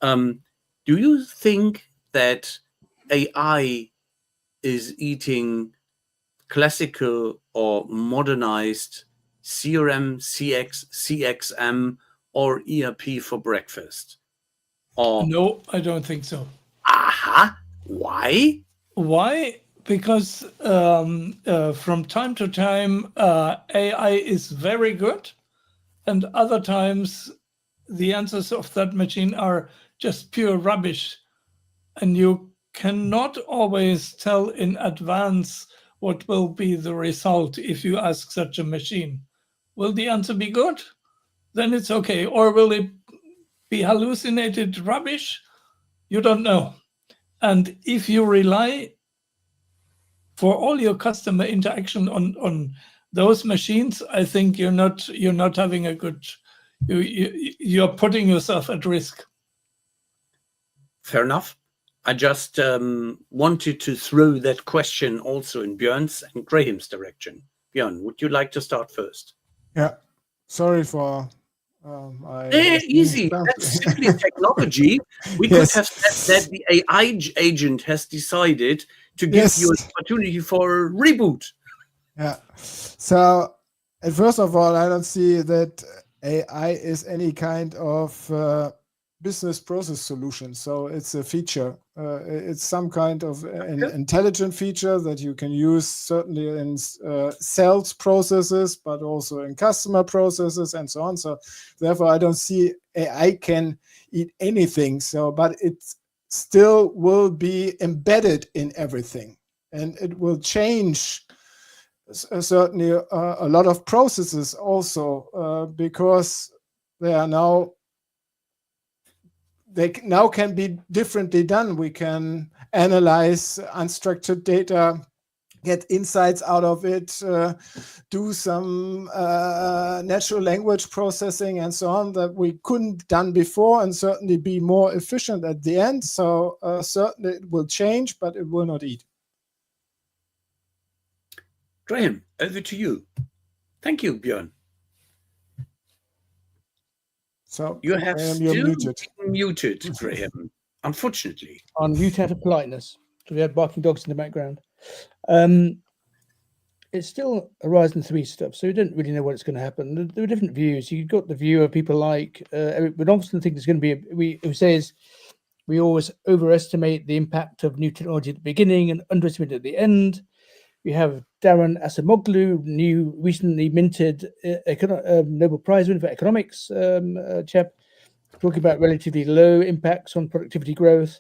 do you think that AI is eating classical or modernized CRM, CX, CXM, or ERP for breakfast? Or No, I don't think so. Why? Why? Because from time to time, AI is very good, and other times the answers of that machine are just pure rubbish. And you cannot always tell in advance what will be the result if you ask such a machine. Will the answer be good? Then it's okay. Or will it be hallucinated rubbish? You don't know. And if you rely for all your customer interaction on those machines, I think you're not having a good. You're putting yourself at risk. Fair enough. I just wanted to throw that question also in Björn's and Graham's direction. Björn, would you like to start first? Yeah, sorry for. Easy. That's simply technology. We Yes. could have said that the AI agent has decided to give Yes. you an opportunity for a reboot. Yeah. So, and first of all, I don't see that AI is any kind of business process solution. So it's a feature. It's some kind of an intelligent feature that you can use certainly in sales processes, but also in customer processes and so on. So therefore, I don't see AI can eat anything. So, but it still will be embedded in everything, and it will change certainly a lot of processes also because they now can be differently done. We can analyze unstructured data, get insights out of it, do some natural language processing and so on that we couldn't done before, and certainly be more efficient at the end. So certainly it will change, but it will not eat. Graham, over to you. Thank you, Björn. So You have still muted, Graham, unfortunately. On mute out of politeness. So we had barking dogs in the background. It's still Horizon 3 stuff, so we don't really know what's going to happen. There are different views. You've got the view of people like Eric Bernofsson think there's going to be who says we always overestimate the impact of new technology at the beginning and underestimate it at the end. We have Darren Acemoglu, new recently minted Nobel Prize winner for economics chap, talking about relatively low impacts on productivity growth.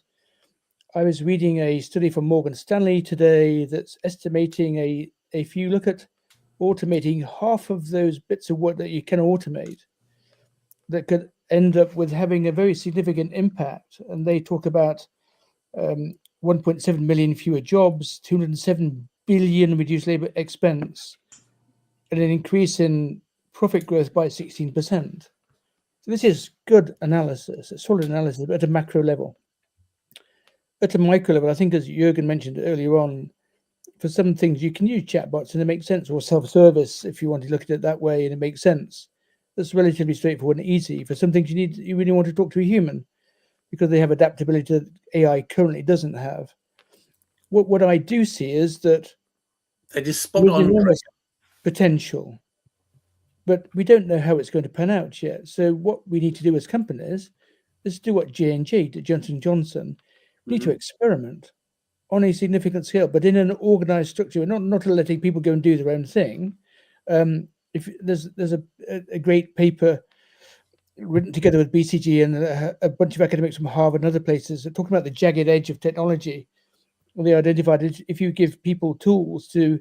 I was reading a study from Morgan Stanley today that's estimating if you look at automating half of those bits of work that you can automate, that could end up with having a very significant impact. And they talk about 1.7 million fewer jobs, 207 billion reduced labor expense, and an increase in profit growth by 16%. So this is good analysis, it's solid analysis, but at a macro level. At a micro level, I think, as Jürgen mentioned earlier on, for some things you can use chatbots and it makes sense, or self-service if you want to look at it that way and it makes sense. That's relatively straightforward and easy. For some things you really want to talk to a human because they have adaptability that AI currently doesn't have. What I do see is that it is spot on potential, but we don't know how it's going to pan out yet. So what we need to do as companies is do what J&J did, Johnson & Johnson. We need to experiment on a significant scale, but in an organized structure, not letting people go and do their own thing. If there's a great paper written together with BCG and a bunch of academics from Harvard and other places talking about the jagged edge of technology. Well, they identified if you give people tools to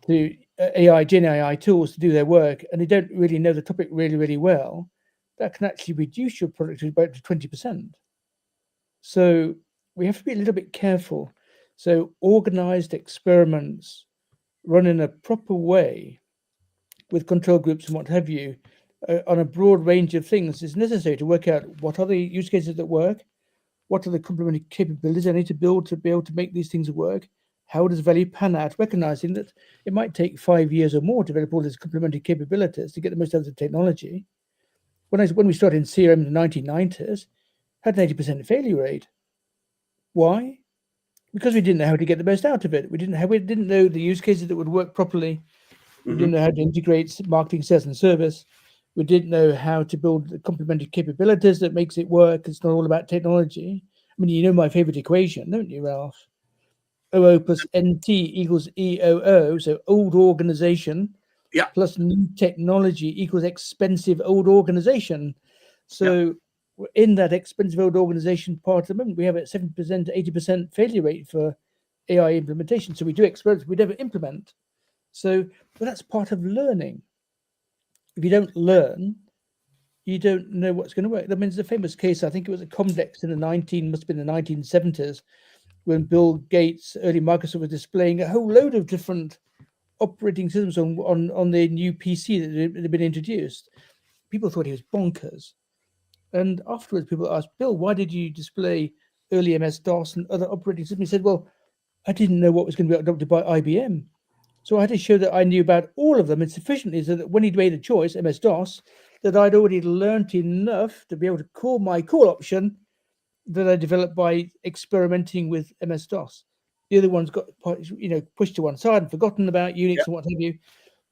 Gen AI tools to do their work, and they don't really know the topic really, really well, that can actually reduce your productivity by up to 20%. So we have to be a little bit careful. So organized experiments run in a proper way with control groups and what have you on a broad range of things is necessary to work out what are the use cases that work, what are the complementary capabilities I need to build to be able to make these things work, how does value pan out, recognizing that it might take 5 years or more to develop all these complementary capabilities to get the most out of the technology. When we started in CRM in the 1990s, had an 80% failure rate. Why? Because we didn't know how to get the most out of it. We didn't know the use cases that would work properly. We didn't know how to integrate marketing, sales, and service. We didn't know how to build the complementary capabilities that makes it work. It's not all about technology. I mean, you know my favorite equation, don't you, Ralph? OO plus NT equals EOO, so old organization plus new technology equals expensive old organization. So in that expensive old organization part of the moment, we have a 7% to 80% failure rate for AI implementation. So we do experiments, we never implement. So that's part of learning. If you don't learn, you don't know what's going to work. I mean, there's a famous case, I think it was a Comdex in the 1970s, when Bill Gates, early Microsoft, was displaying a whole load of different operating systems on their new PC that had been introduced. People thought he was bonkers. And afterwards, people asked, Bill, why did you display early MS-DOS and other operating systems? He said, well, I didn't know what was going to be adopted by IBM. So I had to show that I knew about all of them, and sufficiently so that when he'd made a choice, MS-DOS, that I'd already learned enough to be able to call my call option that I developed by experimenting with MS-DOS. The other ones got pushed to one side and forgotten about Unix and what have you.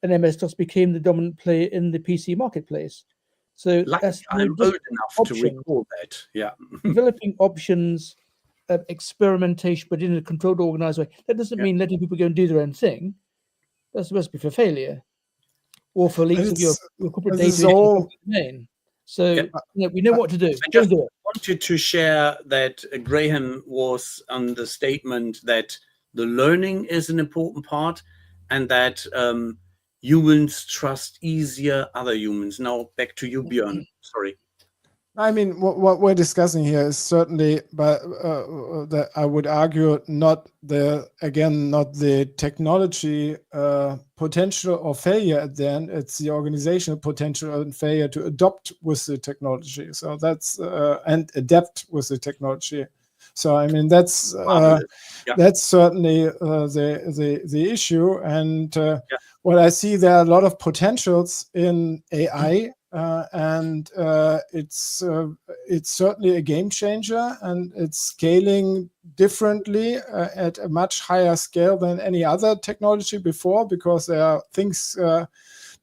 And MS-DOS became the dominant player in the PC marketplace. So that's I'm old enough to recall that. Yeah. Developing options, experimentation, but in a controlled, organized way. That doesn't mean letting people go and do their own thing. That's supposed to be for failure or for leaks of your corporate data domain. So we know what to do. I just wanted to share that Graham was on the statement that the learning is an important part, and that humans trust easier other humans. Now back to you, Björn. Sorry. I mean, what we're discussing here is certainly, but that I would argue, not the technology potential or failure at the end. It's the organizational potential and failure to adopt with the technology. So that's and adapt with the technology. So I mean, that's certainly the issue. And what I see, there are a lot of potentials in AI. And it's certainly a game changer, and it's scaling differently at a much higher scale than any other technology before, because there are things,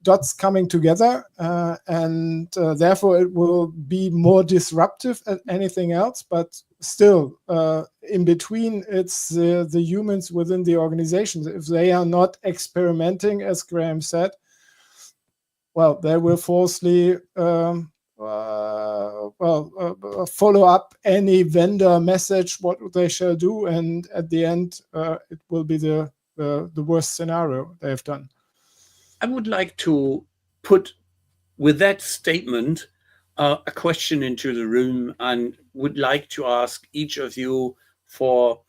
dots coming together, and therefore it will be more disruptive than anything else. But still, in between, it's the humans within the organizations. If they are not experimenting, as Graham said, well, they will falsely follow up any vendor message what they shall do, and at the end, it will be the worst scenario they have done. I would like to put, with that statement, a question into the room, and would like to ask each of you for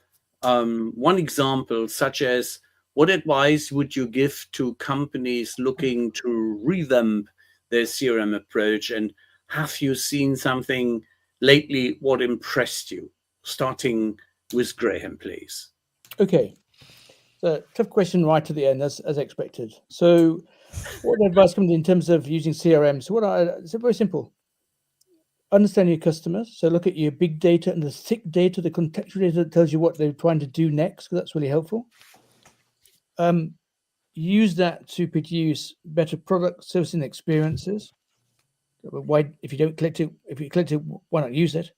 one example, such as, what advice would you give to companies looking to revamp their CRM approach? And have you seen something lately what impressed you? Starting with Graham, please. Okay. So tough question right to the end, as expected. So what advice comes in terms of using CRM? So it's very simple. Understand your customers. So look at your big data and the thick data, the contextual data that tells you what they're trying to do next, because that's really helpful. Use that to produce better product, service, and experiences. Why, if you collect it, why not use it?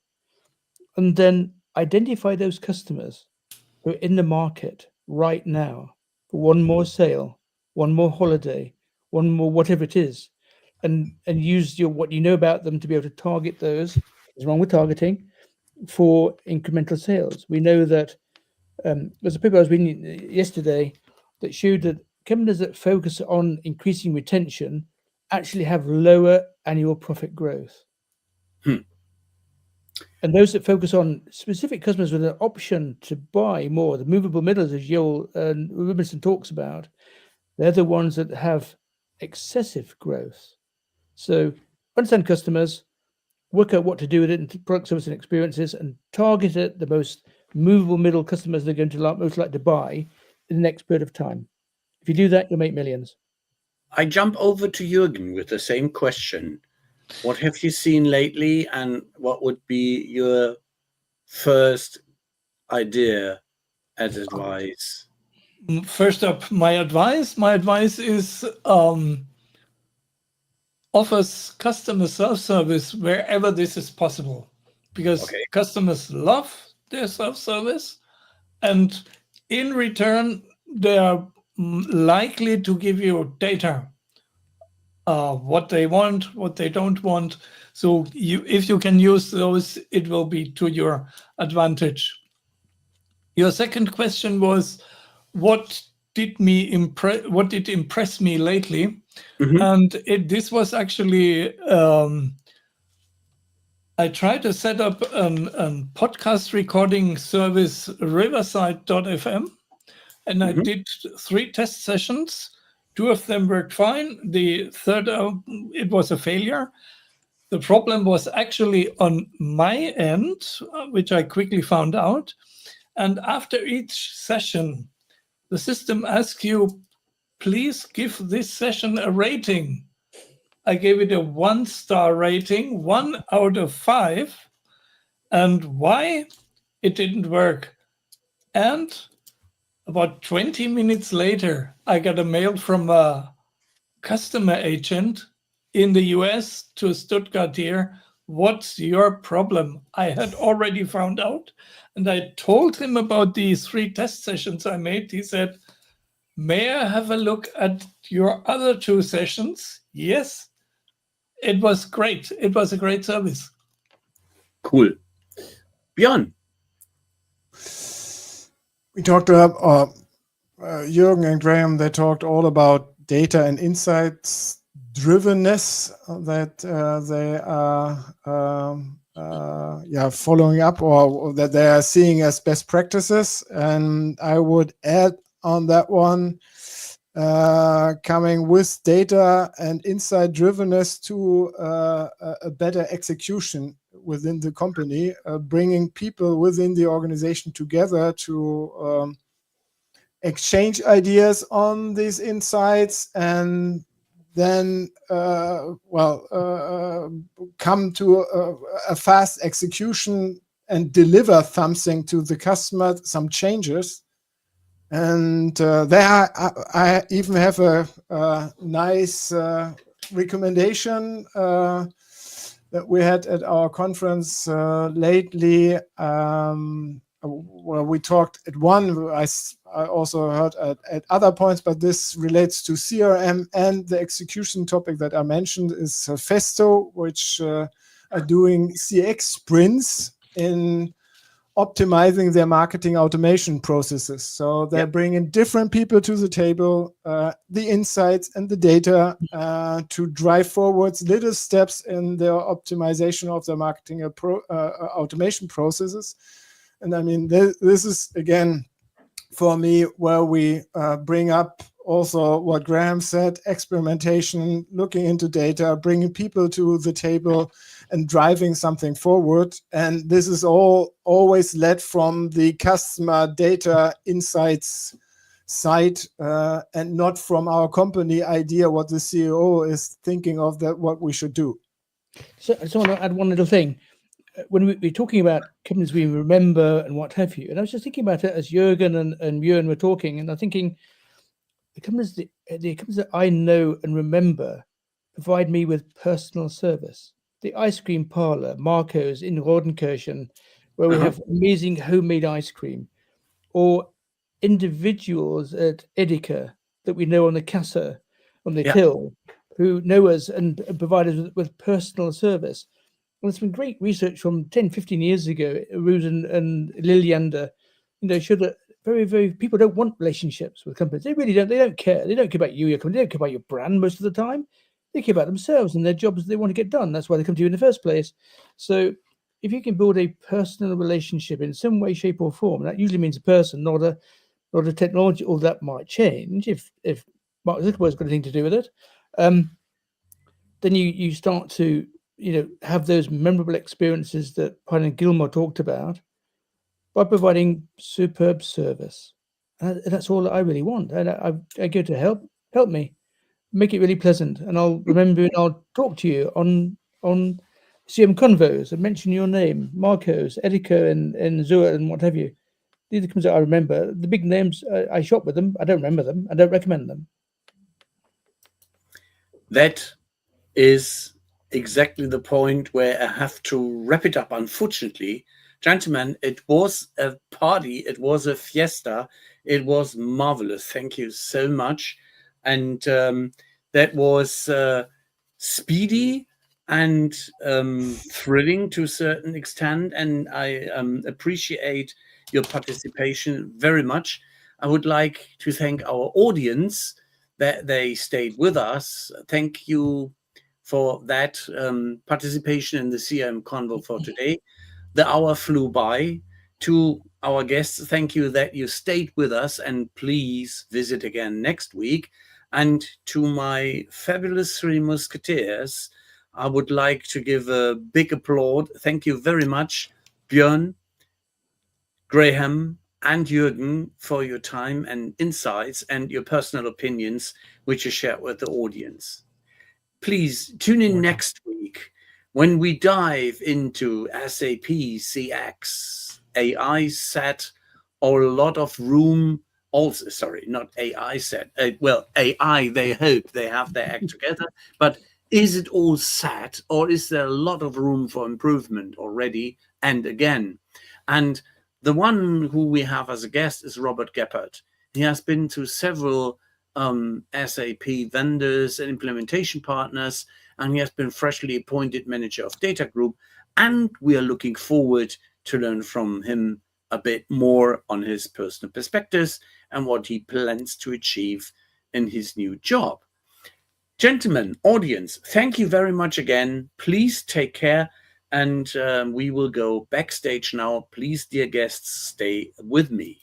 And then identify those customers who are in the market right now for one more sale, one more holiday, one more whatever it is, and use what you know about them to be able to target those. What's wrong with targeting for incremental sales? We know that there's a paper I was reading yesterday that showed that companies that focus on increasing retention actually have lower annual profit growth. And those that focus on specific customers with an option to buy more, the movable middles, as Joel Rubinson talks about, they're the ones that have excessive growth. So understand customers, work out what to do with it in product, service, and experiences, and target at the most movable middle customers they're going to most like to buy in the next period of time. If you do that, you'll make millions. I jump over to Jürgen with the same question. What have you seen lately, and what would be your first idea as advice? First up, my advice is offers customer self-service wherever this is possible, because customers love their self-service, and in return, they are likely to give you data, what they want, what they don't want. So if you can use those, it will be to your advantage. Your second question was, what did impress me lately? And this was actually I tried to set up a podcast recording service, Riverside.fm, and I did 3 test sessions. 2 of them worked fine. The third, it was a failure. The problem was actually on my end, which I quickly found out. And after each session, the system asks you, please give this session a rating. I gave it a 1-star rating, 1 out of 5. And why? It didn't work. And about 20 minutes later, I got a mail from a customer agent in the US to Stuttgart here. What's your problem? I had already found out. And I told him about these 3 test sessions I made. He said, may I have a look at your other 2 sessions? Yes. It was great. It was a great service. Cool. Björn. We talked about Jürgen and Graham. They talked all about data and insights drivenness that they are following up, or that they are seeing as best practices. And I would add on that one, coming with data and insight drivenness to a better execution within the company, bringing people within the organization together to exchange ideas on these insights, and then come to a fast execution and deliver something to the customer, some changes. And there I even have a nice recommendation that we had at our conference lately, where we talked at one. I also heard at other points, but this relates to CRM, and the execution topic that I mentioned is Festo, which are doing CX sprints in optimizing their marketing automation processes. So they're bringing different people to the table, the insights and the data to drive forwards little steps in their optimization of their marketing automation processes. And I mean, this is, again, for me, where we bring up also what Graham said, experimentation, looking into data, bringing people to the table and driving something forward. And this is all always led from the customer data insights side, and not from our company idea what the CEO is thinking of that what we should do. So I just want to add one little thing. When we're talking about companies we remember and what have you, and I was just thinking about it as Jürgen and Björn were talking, and I'm thinking the companies that I know and remember provide me with personal service. The ice cream parlor, Marco's in Rodenkirchen, where we have amazing homemade ice cream, or individuals at Edeka that we know on the Kassa, on the till, who know us and provide us with personal service. And there's been great research from 10, 15 years ago, Ruud and Liliander, showed that very, very people don't want relationships with companies. They really don't. They don't care. They don't care about you, your company. They don't care about your brand most of the time. They care about themselves and their jobs they want to get done. That's why they come to you in the first place. So if you can build a personal relationship in some way, shape, or form, that usually means a person, not a technology. All that might change if Mark Zuckerberg's got anything to do with it. Then you start to have those memorable experiences that Pine and Gilmore talked about by providing superb service. And that's all that I really want. And I go to help me, make it really pleasant. And I'll remember and I'll talk to you on CRM Convos and mention your name, Marcos, Edeka, and Zua, and what have you. These are the companies that I remember. The big names, I shop with them. I don't remember them. I don't recommend them. That is exactly the point where I have to wrap it up. Unfortunately, gentlemen, it was a party. It was a fiesta. It was marvelous. Thank you so much. And that was speedy and thrilling to a certain extent. And I appreciate your participation very much. I would like to thank our audience that they stayed with us. Thank you for that participation in the CRM Convo for today. The hour flew by. To our guests, thank you that you stayed with us, and please visit again next week. And to my fabulous three musketeers, I would like to give a big applaud. Thank you very much, Björn, Graham, and Jürgen, for your time and insights and your personal opinions, which you shared with the audience. Please tune in next week when we dive into SAP CX. AI set a lot of room. Also, sorry, not AI set. Well, AI, they hope they have their act together. But is it all set, or is there a lot of room for improvement already and again? And the one who we have as a guest is Robert Geppert. He has been to several SAP vendors and implementation partners, and he has been freshly appointed manager of Data Group. And we are looking forward to learn from him a bit more on his personal perspectives and what he plans to achieve in his new job. Gentlemen, audience, thank you very much again. Please take care, and we will go backstage now. Please, dear guests, stay with me.